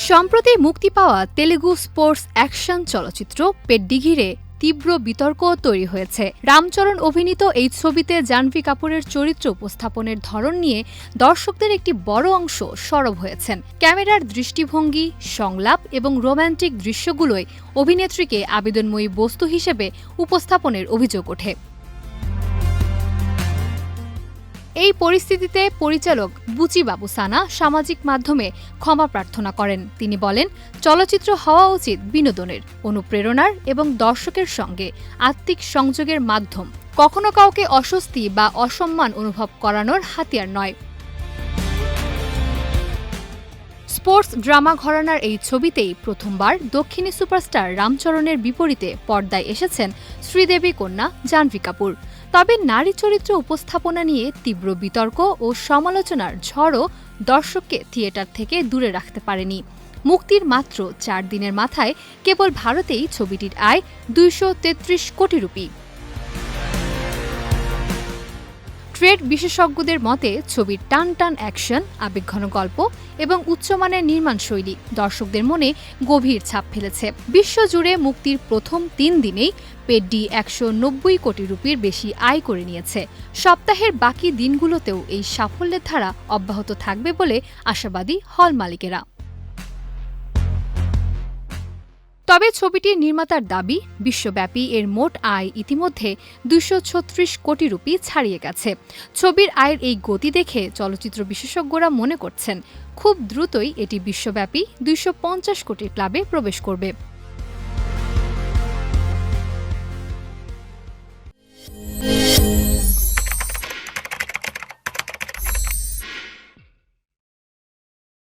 সম্প্রতি মুক্তি পাওয়া তেলুগু স্পোর্টস অ্যাকশন চলচ্চিত্র পেড্ডি ঘিরে তীব্র বিতর্ক তৈরি হয়েছে। রামচরণ অভিনীত এই ছবিতে জাহ্নবী কাপুরের চরিত্র উপস্থাপনের ধরন নিয়ে দর্শকদের একটি বড় অংশ সরব হয়েছেন। ক্যামেরার দৃষ্টিভঙ্গি, সংলাপ এবং রোমান্টিক দৃশ্যগুলোয় অভিনেত্রীকে আবেদনময়ী বস্তু হিসেবে উপস্থাপনের অভিযোগ ওঠে। এই পরিস্থিতিতে পরিচালক বুচি বাবুসানা সামাজিক মাধ্যমে ক্ষমা প্রার্থনা করেন। তিনি বলেন, চলচ্চিত্র হওয়া উচিত বিনোদনের, অনুপ্রেরণার এবং দর্শকের সঙ্গে আত্মিক সংযোগের মাধ্যম, কখনো কাউকে অস্বস্তি বা অসম্মান অনুভব করানোর হাতিয়ার নয়। স্পোর্টস ড্রামা ঘরানার এই ছবিতেই প্রথমবার দক্ষিণী সুপারস্টার রামচরণের বিপরীতে পর্দায় এসেছেন শ্রীদেবী কন্যা জাহ্নবী কাপুর। তবে নারী চরিত্র উপস্থাপনা নিয়ে তীব্র বিতর্ক ও সমালোচনার ঝড়ও দর্শককে থিয়েটার থেকে দূরে রাখতে পারেনি। মুক্তির মাত্র 4 দিনের মাথায় কেবল ভারতেই ছবিটির আয় 233 কোটি রুপি। ট্রেড বিশেষজ্ঞদের মতে ছবির টান টান অ্যাকশন, আবেগঘন গল্প এবং উচ্চমানের নির্মাণ শৈলী দর্শকদের মনে গভীর ছাপ ফেলেছে। বিশ্বজুড়ে মুক্তির প্রথম 3 দিনেই পেড্ডি 190 কোটি রুপির বেশি আয় করে নিয়েছে। সপ্তাহের বাকি দিনগুলোতেও এই সাফল্যের ধারা অব্যাহত থাকবে বলে আশাবাদী হল মালিকেরা। তবে ছবিটির নির্মাতার দাবি, বিশ্বব্যাপী এর মোট আয় ইতিমধ্যে 236 কোটি রুপি ছাড়িয়ে গেছে। ছবির আয়ের এই গতি দেখে চলচ্চিত্র বিশেষজ্ঞরা মনে করছেন, খুব দ্রুতই এটি বিশ্বব্যাপী 250 কোটির ক্লাবে প্রবেশ করবে।